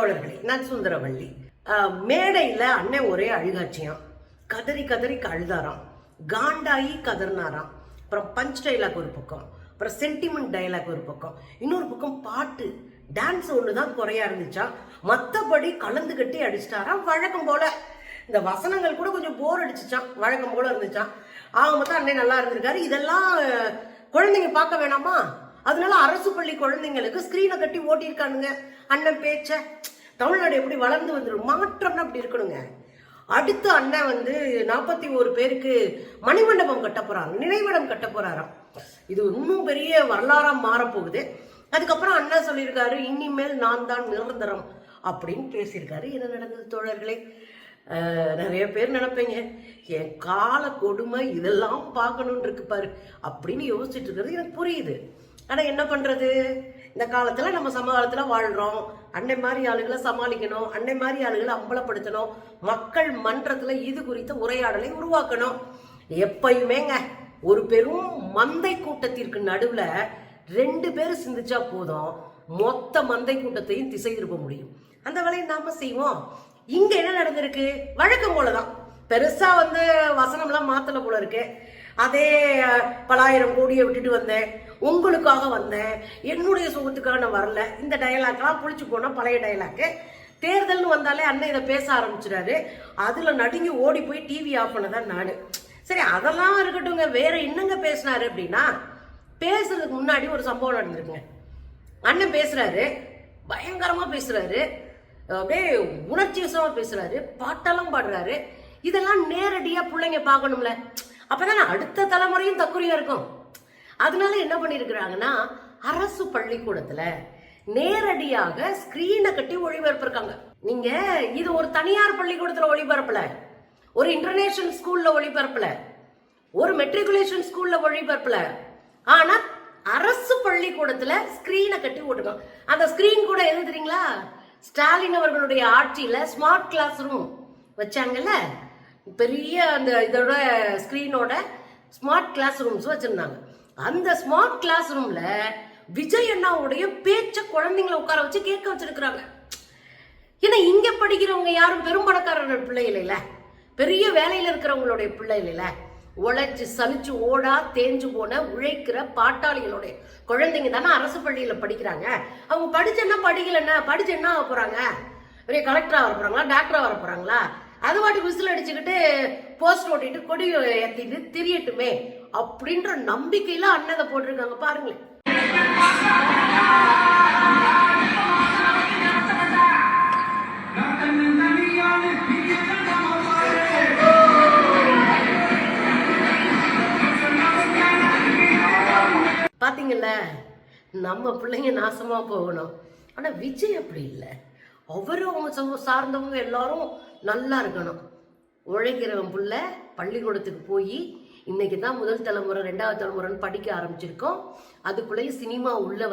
தோழர்களே, நான் சுந்தரவள்ளி. மேடையில் அண்ணன் ஒரே அழுகாட்சியாம், கதறி கதறி அழுதாராம், காண்டாயி கதர்னாராம். அப்புறம் பஞ்ச் டைலாக் ஒரு பக்கம், அப்புறம் சென்டிமெண்ட் டைலாக் ஒரு பக்கம், இன்னொரு பக்கம் பாட்டு டான்ஸ் ஒன்று தான் குறையா இருந்துச்சா, மற்றபடி கலந்து கட்டி அடிச்சிட்டாராம். வழக்கம் போல இந்த வசனங்கள் கூட கொஞ்சம் போர் அடிச்சுச்சான், வழக்கம் போல இருந்துச்சான். ஆக மொத்தம் அண்ணன் நல்லா இருந்திருக்காரு. இதெல்லாம் குழந்தைங்க பார்க்க வேணாமா? அதனால அரசு பள்ளி குழந்தைங்களுக்கு ஸ்கிரீனை கட்டி ஓட்டியிருக்கானுங்க அண்ணன் பேச்ச. தமிழ்நாடு எப்படி வளர்ந்து வந்துடும், மாற்றம்னா அப்படி இருக்கணுங்க. அடுத்து அண்ணன் 41 பேருக்கு மணிமண்டபம் கட்ட போறாங்க, நினைவிடம் கட்ட போறாராம். இது இன்னும் பெரிய வரலாறா மாறப்போகுது. அதுக்கப்புறம் அண்ணன் சொல்லியிருக்காரு, இனிமேல் நான் தான் நிரந்தரம் அப்படின்னு பேசியிருக்காரு. என்ன நடந்தது தோழர்களே? நிறைய பேர் நினைப்பீங்க, என் கால கொடுமை இதெல்லாம் பார்க்கணுன்னு இருக்கு பாரு அப்படின்னு யோசிச்சுட்டு இருக்கிறது எனக்கு புரியுது. ஆனால் என்ன பண்றது, இந்த காலத்தில் நம்ம சமகாலத்தில் வாழ்கிறோம். அன்னை மாதிரி ஆளுகளை சமாளிக்கணும், அன்னை மாதிரி ஆளுகளை அம்பலப்படுத்தணும், மக்கள் மன்றத்தில் இது குறித்த உரையாடலை உருவாக்கணும். எப்பயுமேங்க ஒரு பெரும் மந்தை கூட்டத்திற்கு நடுவில் 2 பேர் சிந்திச்சா போதும், மொத்த மந்தை கூட்டத்தையும் திசை திருப்ப முடியும். அந்த வேலையை நாம செய்வோம். இங்க என்ன நடந்திருக்கு? வழக்கம் போலதான், பெருசா வசனம்லாம் மாத்தல போல இருக்கு. அதே பல ஆயிரம் கோடியை விட்டுட்டு வந்தேன், உங்களுக்காக வந்தேன், என்னுடைய சுகத்துக்காக நான் வரல. இந்த டயலாக்லாம் புளிச்சு போனா பழைய டயலாக்கு. தேர்தல்னு வந்தாலே அண்ணன் இதை பேச ஆரம்பிச்சிடாரு. அதுல நடுங்கி ஓடி போய் டிவி ஆஃப் பண்ணதான் நானு. சரி, அதெல்லாம் இருக்கட்டும்ங்க. வேற என்னங்க பேசினாரு அப்படின்னா, பேசுறதுக்கு முன்னாடி ஒரு சம்பவம் நடந்திருக்குங்க. அண்ணன் பேசுறாரு, பயங்கரமா பேசுறாரு, அப்படியே உணர்ச்சிவசமா பேசுறாரு, பாட்டெல்லாம் பாடுறாரு. இதெல்லாம் நேரடியா பிள்ளைங்க பார்க்கணும்ல, அப்பதான் அடுத்த தலைமுறையும் தக்குறியா இருக்கும். அதனால என்ன பண்ணிருக்கிறாங்கன்னா, அரசு பள்ளிக்கூடத்துல நேரடியாக ஸ்கிரீனை கட்டி ஒளிபரப்பிருக்காங்க. நீங்க இது ஒரு தனியார் பள்ளிக்கூடத்துல ஒளிபரப்பல, ஒரு இன்டர்நேஷனல் ஸ்கூல்ல ஒளிபரப்பல, ஒரு மெட்ரிகுலேஷன் ஸ்கூல்ல ஒளிபரப்பல. ஆனா அரசு பள்ளிக்கூடத்துல ஸ்கிரீனை கட்டி ஓட்டுக்காங்க. அந்த ஸ்கிரீன் கூட எது தெரியுங்களா? ஸ்டாலின் அவர்களுடைய ஆட்சியில ஸ்மார்ட் கிளாஸ் ரூம் வச்சாங்கல்ல, பெரிய அந்த இதோட ஸ்கிரீனோட ஸ்மார்ட் கிளாஸ் ரூம்ஸ் வச்சிருந்தாங்க. அந்த ஸ்மார்ட் கிளாஸ் ரூம்ல விஜய் அண்ணாவுடைய பேச்ச குழந்தைங்களை உட்கார வச்சு கேட்க வச்சிருக்கிறாங்க. ஏன்னா இங்க படிக்கிறவங்க யாரும் பெரும்பணக்காரர்கள் பிள்ளை இல்லைல்ல, பெரிய வேலையில இருக்கிறவங்களுடைய பிள்ளை இல்லைல்ல, உழைச்சு சலிச்சு ஓடா தேஞ்சு போன உழைக்கிற பாட்டாளிகளுடைய குழந்தைங்க தானே அரசு பள்ளியில படிக்கிறாங்க. அவங்க படிச்சேன்னா படிக்கலன்னா படிச்சு என்ன ஆக போறாங்க? பெரிய கலெக்டரா வர போறாங்களா, டாக்டரா வர போறாங்களா? அது வாட்டுக்கு விசில் அடிச்சுக்கிட்டு போஸ்ட் ஓட்டிட்டு கொடி ஏத்திட்டு திரியட்டுமே அப்படின்ற நம்பிக்கையில அண்ணதை போட்டிருக்காங்க பாருங்களேன். பாத்தீங்கல்ல, நம்ம பிள்ளைங்க நாசமா போகணும். ஆனா விஜய் அப்படி இல்லை. அவரும் அவங்க சார்ந்தவங்க எல்லாரும் நல்லா இருக்கணும். உழைக்கிறவன் புள்ள பள்ளிக்கூடத்துக்கு போய் இன்னைக்கு தான் முதல் தலைமுறை 2வது தலைமுறைன்னு படிக்க ஆரம்பிச்சிருக்கோம். அதுக்குள்ளேயே சினிமா உள்ள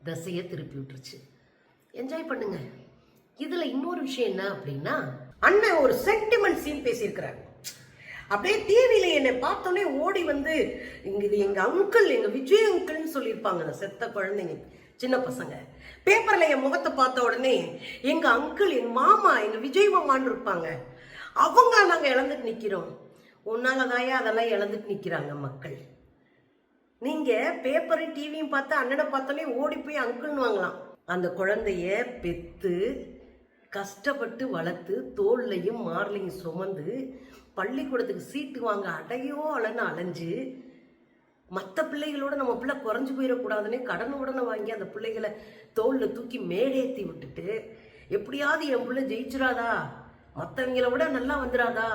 தசையை திருப்பி விட்டுருச்சு. என்ஜாய் பண்ணுங்க. இதுல இன்னொரு விஷயம் என்ன அப்படின்னா, அண்ணன் ஒரு சென்டிமெண்ட் சீன் பேசியிருக்கிறார். அப்படியே டிவியில என்னை பார்த்தோன்னே ஓடி இது எங்க அங்கிள், எங்க விஜய் அங்கிள்னு சொல்லியிருப்பாங்க அந்த செத்த குழந்தைங்க, சின்ன பசங்க. பேப்பர்ல என் முகத்தை பார்த்த உடனே எங்க அங்கிள், எங்க மாமா, எங்க விஜய் மாமான்னு இருப்பாங்க. அவங்க நாங்க இழந்துட்டு நிக்கிறோம். உன்னாலதாயா அதெல்லாம் இழந்துட்டு நிக்கிறாங்க மக்கள். நீங்க பேப்பரையும் டிவியும் பார்த்து அண்ணனை பார்த்தோன்னே ஓடி போய் அங்கிள்னு வாங்கலாம். அந்த குழந்தைய பெத்து கஷ்டப்பட்டு வளர்த்து தோல்லையும் மார்லையும் சுமந்து பள்ளிக்கூடத்துக்கு சீட்டு வாங்க அடையோ அலன்னு அலைஞ்சு, மற்ற பிள்ளைகளோட நம்ம பிள்ளை குறைஞ்சு போயிடக்கூடாதுன்னே கடன் உடனே வாங்கி அந்த பிள்ளைகளை தோல்ல தூக்கி மேலேற்றி விட்டுட்டு, எப்படியாவது என் பிள்ளை ஜெயிச்சிடாதா, மற்றவங்கள விட நல்லா வந்துடாதா,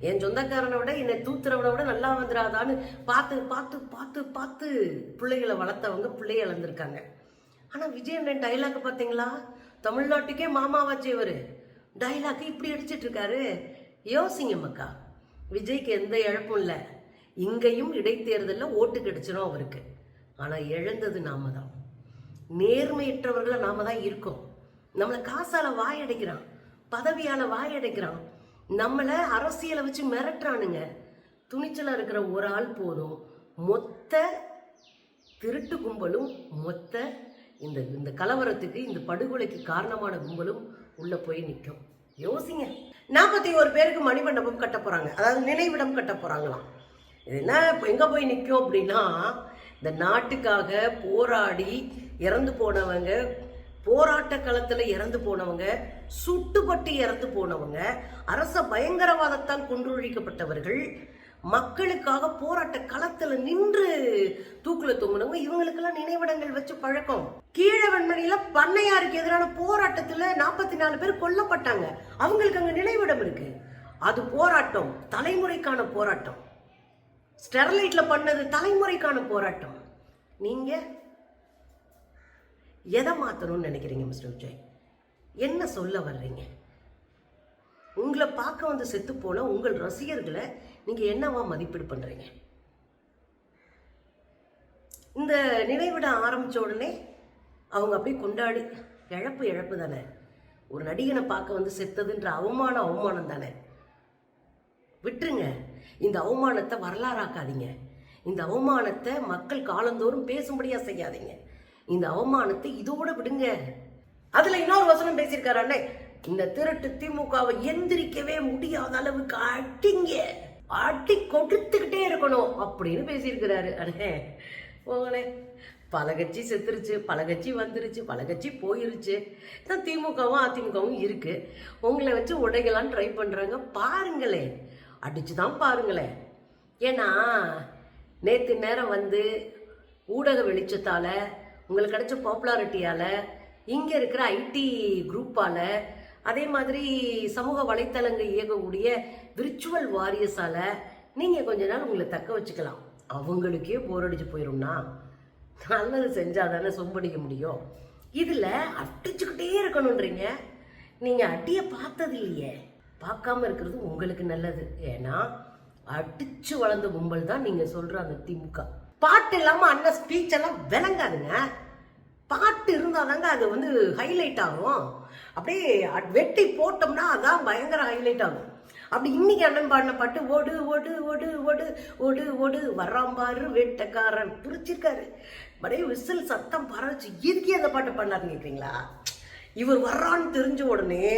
என் சொந்தக்காரனை விட என்னை தூத்துறவனை விட நல்லா வந்துடாதான்னு பார்த்து பார்த்து பார்த்து பார்த்து பிள்ளைகளை வளர்த்தவங்க பிள்ளைய இழந்திருக்காங்க. ஆனால் விஜயன் டைலாக் பார்த்தீங்களா? தமிழ்நாட்டுக்கே மாமாவாச்சேவர் டைலாக்கு இப்படி அடிச்சிட்டு இருக்காரு. யோசிங்க மக்கா, விஜய்க்கு எந்த இழப்பும் இல்லை. இங்கேயும் இடைத்தேர்தலில் ஓட்டு கிடைச்சிடும் அவருக்கு. ஆனால் இழந்தது நாம தான். நேர்மையற்றவர்களை நாம தான் இருக்கோம். நம்மளை காசால வாயடைக்கிறான், பதவியால வாயடைக்கிறான், நம்மளை அரசியலை வச்சு மிரட்டுறானுங்க. துணிச்சலா இருக்கிற ஒரு ஆள் போதும், மொத்த திருட்டு கும்பலும் மொத்த இந்த இந்த கலவரத்துக்கு, இந்த படுகொலைக்கு காரணமான கும்பலும் உள்ள போய் நிற்கும். யோசிங்க. 41 பேருக்கு மணிமண்டபம் கட்ட போறாங்க, அதாவது நினைவிடம் கட்ட போறாங்களாம். இது என்ன எங்க போய் நிற்கும் அப்படின்னா, இந்த நாட்டுக்காக போராடி இறந்து போனவங்க, போராட்ட களத்துல இறந்து போனவங்க, சுட்டுப்பட்டு இறந்து போனவங்க, அரச பயங்கரவாதத்தால் கொன்றொழிக்கப்பட்டவர்கள், மக்களுக்காக போராட்ட களத்துல நின்று தூக்குல தொங்கினவங்க, இவங்களுக்கெல்லாம் நினைவிடங்கள் வச்சு பழக்கம். கீழவெண்மணியில பண்ணையாருக்கு எதிரான போராட்டத்துல 44 பேர் கொல்லப்பட்டாங்க. அவங்களுக்கு அங்க நினைவிடம் இருக்கு. அது போராட்டம், தலைமுறைக்கான போராட்டம். ஸ்டெர்லைட்ல பண்ணது தலைமுறைக்கான போராட்டம். நீங்க எதை மாத்தணும்னு நினைக்கிறீங்க மிஸ்டர் விஜய்? என்ன சொல்ல வர்றீங்க? உங்களை பார்க்க வந்து செத்து போன உங்கள் ரசிகர்களை நீங்க என்னவா மதிப்பீடு பண்றீங்க? இந்த நினைவிடம் ஆரம்பிச்ச உடனே அவங்க அப்படியே கொண்டாடி, இழப்பு தானே, ஒரு நடிகனை பார்க்க வந்து செத்ததுன்ற அவமானம் தானே. விட்டுருங்க. இந்த அவமானத்தை வரலாறாக்காதீங்க. இந்த அவமானத்தை மக்கள் காலந்தோறும் பேசும்படியா செய்யாதீங்க. இந்த அவமானத்தை இதோட விடுங்க. அதுல இன்னொரு வசனம் பேசியிருக்காரு அண்ணே, இந்த திருட்டு திமுகவை எந்திரிக்கவே முடியாத அளவுக்கு அடிங்க, அடி கொடுத்துக்கிட்டே இருக்கணும் அப்படின்னு பேசியிருக்கிறாரு. அண்ணே போங்களே, பல கட்சி செத்துருச்சு, பல கட்சி வந்துருச்சு, பல கட்சி போயிருச்சு. திமுகவும் அதிமுகவும் இருக்கு. உங்களை வச்சு உடைகளான்னு ட்ரை பண்றாங்க. பாருங்களேன், அடிச்சுதான் பாருங்களேன். ஏன்னா நேற்று நேரம் வந்து ஊடக வெளிச்சத்தால, உங்களுக்கு கிடைச்ச பாப்புலாரிட்டியால, இங்க இருக்கிற ஐடி குரூப்பால, அதே மாதிரி சமூக வலைத்தளங்கள் இயக்கக்கூடிய விர்ச்சுவல் வாரியர்ஸால நீங்க கொஞ்ச நாள் உங்களை தக்க வச்சுக்கலாம். அவங்களுக்கே போர் அடிச்சு போயிரும்னா நல்லது செஞ்சாதானே சொம்படிக்க முடியும். இதுல அடிச்சுக்கிட்டே இருக்கணும்ன்றீங்க. நீங்க அடிய பார்த்தது இல்லையே. பார்க்காம இருக்கிறது உங்களுக்கு நல்லது. ஏன்னா அடிச்சு வளர்ந்த கும்பல் தான் நீங்க சொல்ற அந்த திமுக. பாட்டு இல்லாம அண்ணன் ஸ்பீச் எல்லாம் விளங்காதுங்க. பாட்டு இருந்தாதாங்க அது வந்து ஹைலைட் ஆகும். அப்படியே வெட்டி போட்டோம்னா அதான் பயங்கர ஹைலைட் ஆகும். அப்படி இன்னைக்கு அண்ணன் பாடின பாட்டு ஓடு ஓடு ஓடு ஓடு ஓடு ஓடு வர்றாம்பாரு வேட்டக்காரன் பிரிச்சிருக்காரு. அப்படியே விசில் சத்தம் பரவச்சு. இதுக்கே அந்த பாட்டை பண்ணாருன்னு கேட்குறீங்களா? இவர் வர்றான்னு தெரிஞ்ச உடனே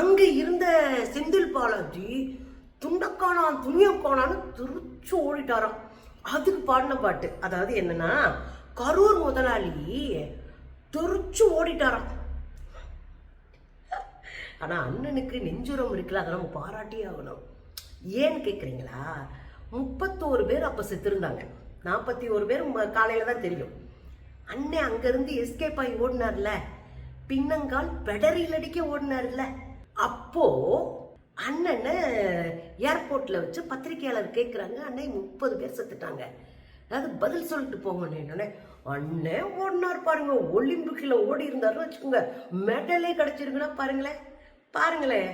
அங்க இருந்த செந்தில் பாலாஜி துண்டக்கானான் துணியக்கானான்னு திருச்சு ஓடிட்டாராம். அதுக்கு பாடின பாட்டு. அதாவது என்னன்னா, கரூர் முதலாளி திருச்சு ஓடிட்டாராம். ஆனா அண்ணனுக்கு நெஞ்சுரம் இருக்குல்ல, அதை நம்ம பாராட்டி ஆகணும். ஏன்னு கேக்குறீங்களா? 31 பேர் அப்ப செத்துருந்தாங்க. 41 பேர் காலையில தான் தெரியும். அண்ணன் அங்க இருந்து எஸ்கேப் ஆகி ஓடினார்ல, பின்னங்கால் பெடரில் அடிக்க ஓடினார்ல. அப்போ அண்ணனை ஏர்போர்ட்ல வச்சு பத்திரிகையாளர் கேட்குறாங்க, அண்ணன் 30 பேர் செத்துட்டாங்க, அதாவது பதில் சொல்லிட்டு போங்கன்னு. என்னன்னே அண்ணன் ஓடினார் பாருங்க, ஒலிம்பிக்ல ஓடி இருந்தாருன்னு வச்சுக்கோங்க, மெடலே கிடைச்சிருக்குன்னா பாருங்களேன் பாருங்களேன்.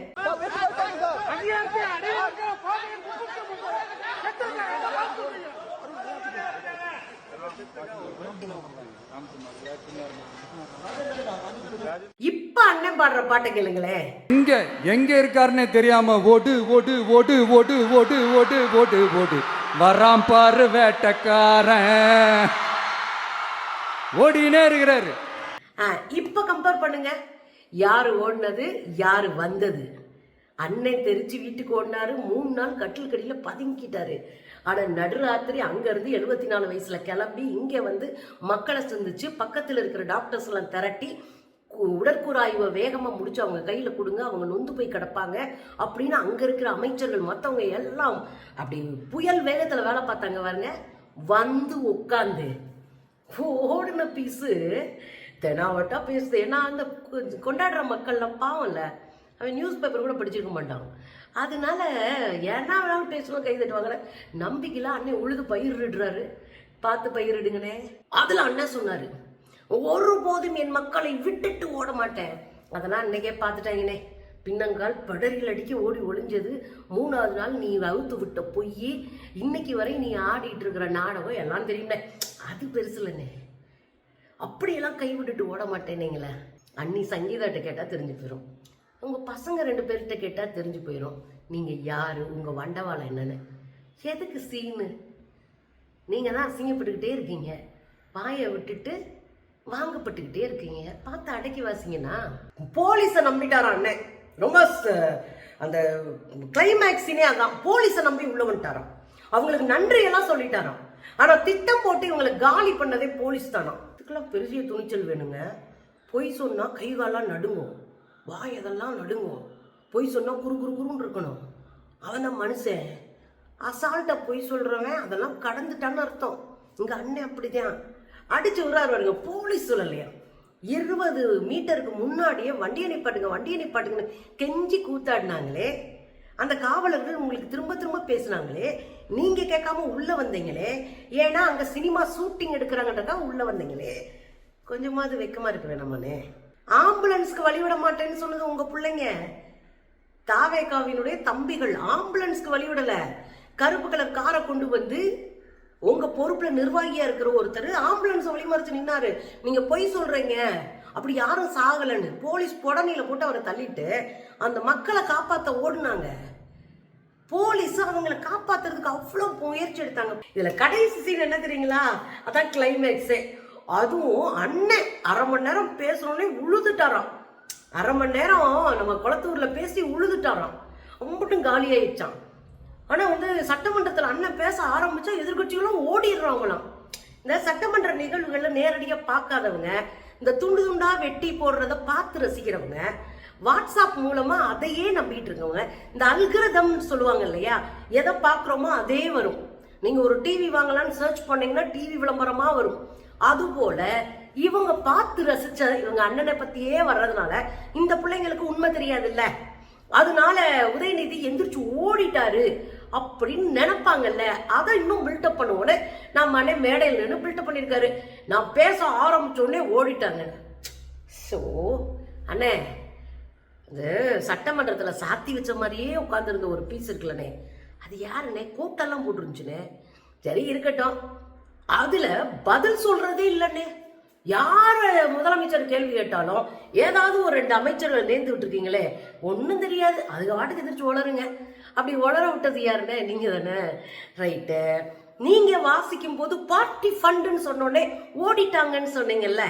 இப்ப அண்ணன் பாடுற பாட்டை கேளுங்களேன். இங்க எங்க இருக்காருன்னு தெரியாம ஓடு ஓடு ஓடு ஓடு ஓடு ஓடு ஓடு ஓடு வராம் பாரு வேட்டக்காரன் ஓடினே இருக்கிறாரு. இப்ப கம்பேர் பண்ணுங்க, யாரு ஓடினது யாரு வந்தது. அண்ணன் தெரிச்சு வீட்டுக்கு ஓடினாரு, 3 நாள் கட்டில் கடியில பதுங்கிட்டாரு. ஆனா நடுராத்திரி அங்க இருந்து 74 வயசுல கிளம்பி இங்க வந்து மக்களை சந்திச்சு பக்கத்துல இருக்கிற டாக்டர்ஸ் எல்லாம் திரட்டி உடற்கூறாய்வை வேகமா முடிச்சு அவங்க கையில கொடுங்க, அவங்க நொந்து போய் கிடப்பாங்க அப்படின்னு அங்க இருக்கிற அமைச்சர்கள் மத்தவங்க எல்லாம் அப்படி புயல் வேகத்துல வேலை பார்த்தாங்க பாருங்க. வந்து உட்காந்து ஓடின பீஸு தெனாவட்டா பேசுது. ஏன்னா அந்த கொண்டாடுற மக்கள்லாம் பாவம்ல, அவன் நியூஸ் பேப்பர் கூட படிச்சிருக்க மாட்டான். அதனால ஏன்னா வேணாலும் பேசணும், கை தட்டுவாங்க. நம்பிக்கையில அண்ணன் உழுது பயிரிடுறாரு, பார்த்து பயிரிடுங்கண்ணே. அதுல அண்ணன் சொன்னாரு, ஒருபோதும் என் மக்களை விட்டுட்டு ஓட மாட்டேன். அதெல்லாம் அன்னைக்கே பார்த்துட்டாங்கண்ணே. பின்னங்கால் படரில் அடிக்க ஓடி ஒளிஞ்சது, 3ஆவது நாள் நீ அவுத்து விட்ட பொய், இன்னைக்கு வரை நீ ஆடிட்டு இருக்கிற நாடகம் எல்லாம் தெரியுமே, அது பெருசு இல்லைண்ணே. அப்படியெல்லாம் கை விட்டுட்டு ஓட மாட்டேனீங்களே. அண்ணி சங்கீதாட்ட கேட்டா தெரிஞ்சு போயிடும், உங்க பசங்க 2 பேர்கிட்ட கேட்டா தெரிஞ்சு போயிடும் நீங்க யாரு, உங்க வண்டவாளம் என்னன்னு. எதுக்கு சீனு? நீங்க தான் அசிங்கப்பட்டுக்கிட்டே இருக்கீங்க. வாயை விட்டுட்டு வாங்கப்பட்டுக்கிட்டே இருக்கீங்க, பார்த்து அடக்கி வாசிங்கன்னா. போலீஸை நம்பிட்டாராம் அண்ணன். ரொம்ப அந்த கிளைமேக்ஸினே அதான், போலீஸை நம்பி உள்ள வந்துட்டாராம். அவங்களுக்கு நன்றி எல்லாம் சொல்லிட்டாராம். ஆனா திட்டம் போட்டு இவங்களை காலி பண்ணதே போலீஸ் தானா. இதுக்கெல்லாம் பெரிய துணிச்சல் வேணுங்க. பொய் சொன்னா கை காலாம் நடுங்கும், வாய் அதெல்லாம் நடுங்கும். பொய் சொன்னா குறு குறு குருன்னு இருக்கணும். அவன் தான் மனுஷன். அசால்ட்டா பொய் சொல்றவன் அதெல்லாம் கடந்துட்டான்னு அர்த்தம். இங்க அண்ணன் அப்படிதான் அடிச்சு விடுறாரு பாருங்க. போலீஸ் சொல்லலையா, 20 மீட்டருக்கு முன்னாடியே வண்டியை நிப்பாட்டுங்கன்னு கெஞ்சி கூத்தாடினாங்களே. அந்த காவலர்கள் உங்களுக்கு திரும்ப திரும்ப பேசினாங்களே, நீங்க கேட்காம உள்ள வந்தீங்களே. ஏன்னா அங்க சினிமா ஷூட்டிங் எடுக்கிறாங்கன்றக்கா உள்ள வந்தீங்களே. கொஞ்சமாவது வெக்கமா இருக்கிறேன் நம்மனே. ஆம்புலன்ஸ்க்கு வழிவிட மாட்டேன்னு சொன்னது உங்க பிள்ளைங்க, தாவேகாவினுடைய தம்பிகள். ஆம்புலன்ஸ்க்கு வழிவிடல, கருப்பு கலர் காரை கொண்டு வந்து உங்க பொறுப்புல நிர்வாகியா இருக்கிற ஒருத்தர் ஆம்புலன்ஸ் வழிமறிச்சு நின்னாரு. நீங்க பொய் சொல்றீங்க, அப்படி யாரும் சாகலன்னு போலீஸ் புடனையில போட்டு அவரை தள்ளிட்டு அந்த மக்களை காப்பாத்த ஓடுனாங்க. போலீஸ் அவங்களை காப்பாத்துறதுக்கு அவ்வளவு முயற்சி எடுத்தாங்க. இதுல கடைசி சீன் என்ன தெரியுங்களா, அதான் கிளைமேக்ஸே. அதுவும் அண்ணன் 1/2 மணி நேரம் பேசணும்னே உழுதுட்டாராம். 1/2 மணி நேரம் நம்ம குளத்தூர்ல பேசி உழுதுட்டாராம், ரொம்பட்டும் காலி ஆயிடுச்சான். ஆனா சட்டமன்றத்துல அண்ணன் பேச ஆரம்பிச்சா எதிர்கட்சிகளும் ஓடிடுறாங்களாம். இந்த சட்டமன்ற நிகழ்வுகள்ல நேரடியா பார்க்காதவங்க, இந்த துண்டு துண்டா வெட்டி போடுறத பார்த்து ரசிக்கிறவங்க, வாட்ஸ்அப் மூலமா அதையே நம்பிட்டு இருக்கவங்க, இந்த அல்கிரதம் சொல்லுவாங்க இல்லையா, எதை பாக்குறோமோ அதே வரும். நீங்க ஒரு டிவி வாங்கலாம்னு சர்ச் பண்ணீங்கன்னா டிவி விளம்பரமா வரும். அது போல இவங்க பார்த்து ரசிச்ச இவங்க அண்ணனை பத்தியே வர்றதுனால இந்த பிள்ளைங்களுக்கு உண்மை தெரியாது இல்ல, அதனால உதயநிதி எந்திரிச்சு ஓடிட்டாரு அப்படின்னு நினைப்பாங்கல்ல. அதை இன்னும் பில்டப் பண்ணுவோன்னு நம்ம அண்ணன் மேடையில் நின்று பில்டப் பண்ணியிருக்காரு. நான் பேச ஆரம்பிச்ச உடனே ஓடிட்டாங்க. ஸோ அண்ணே, இந்த சட்டமன்றத்தில் சாத்தி வச்ச மாதிரியே உட்காந்துருந்த ஒரு பீஸ் இருக்குல்லண்ணே, அது யாருண்ணே கூட்டெல்லாம் போட்டுருந்துச்சுண்ணே. சரி இருக்கட்டும், அதுல பதில் சொல்றதே இல்லைண்ணே. யார முதலமைச்சர் கேள்வி கேட்டாலும் ஏதாவது ஒரு 2 அமைச்சர்கள் நேர்ந்து விட்டுருக்கீங்களே, ஒன்றும் தெரியாது, அதுக்கு வாட்டுக்கு எதிர்த்து வளருங்க. அப்படி வளர விட்டது யாருன்னு நீங்க தானே. ரைட்டு, நீங்க வாசிக்கும் போது பார்ட்டி ஃபண்டுன்னு சொன்னோடனே ஓடிட்டாங்கன்னு சொன்னீங்கல்ல,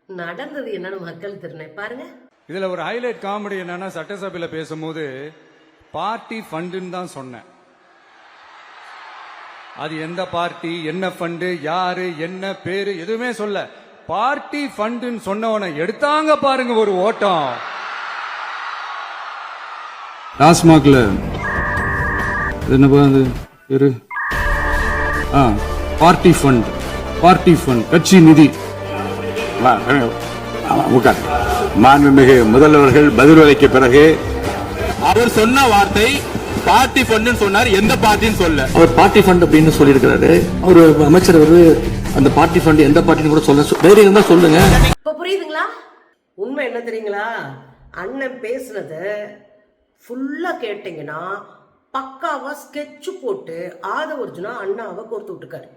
நடந்தது என்னன்னு மக்கள் தெரியும் பாருங்க. இதுல ஒரு ஹைலைட் காமெடி என்னன்னா, சட்டசபையில பேசும்போது பார்ட்டி ஃபண்டுன்னு தான் சொன்னேன். அது எந்த பார்ட்டி, என்ன ஃபண்டு, யாரு, என்ன பேரு எதுவுமே சொல்ல. பார்ட்டி ஃபண்டுன்னு சொன்னவனை எடுத்தாங்க பாருங்க ஒரு ஓட்டம். டாஸ்மாக்ல என்னப்பா அது பேரு? பார்ட்டி ஃபண்ட் கட்சி நிதி. மாண்புமிகு முதல்வர்கள் பதில் உரைக்க பிறகு அவர் சொன்ன வார்த்தை பார்ட்டி ஃபண்ட் சொன்னார், எந்த பார்ட்டின்னு சொல்ல. அவர் பார்ட்டி ஃபண்ட் அப்படின்னு சொல்லியிருக்கிறாரு. அவர் அமைச்சர் அந்த பார்ட்டி ஃபண்ட் எந்த பார்ட்டின்னு கூட சொல்ல, வேற இருந்தா சொல்லுங்க. இப்ப புரியுதுங்களா? உண்மை என்ன தெரியுங்களா, அண்ணன் பேசுனத ஃபுல்லா கேட்டீங்கன்னா பக்காவா ஸ்கெட்ச் போட்டு ஆதவர்ஜுனா அண்ணாவை கோர்த்து விட்டுருக்காரு.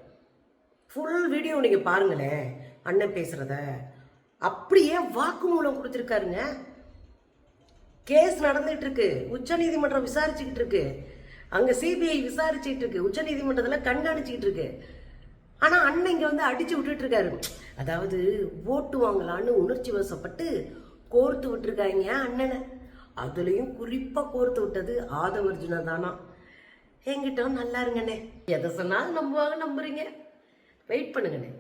ஃபுல் வீடியோ நீங்க பாருங்களேன். அண்ணன் பேசுறத அப்படியே வாக்குமூலம் கொடுத்திருக்காருங்க. கேஸ் நடந்துட்டு இருக்கு, உச்ச நீதிமன்றம் விசாரிச்சுக்கிட்டு இருக்கு, அங்க சிபிஐ விசாரிச்சுட்டு இருக்கு, உச்ச நீதிமன்றத்துல கண்காணிச்சுக்கிட்டு இருக்கு. ஆனா அண்ணன் இங்க அடிச்சு விட்டுட்டு இருக்காரு. அதாவது ஓட்டு வாங்கலான்னு உணர்ச்சி வசப்பட்டு கோர்த்து விட்டுருக்காங்க அண்ணனை. அதுலயும் குறிப்பா கோர்த்து விட்டது ஆதவர்ஜுனா தானா. என்கிட்ட நல்லா இருங்கண்ணே, எதை சொன்னாலும் நம்புவாங்க, நம்புறீங்க. வெயிட் பண்ணுங்கண்ணே.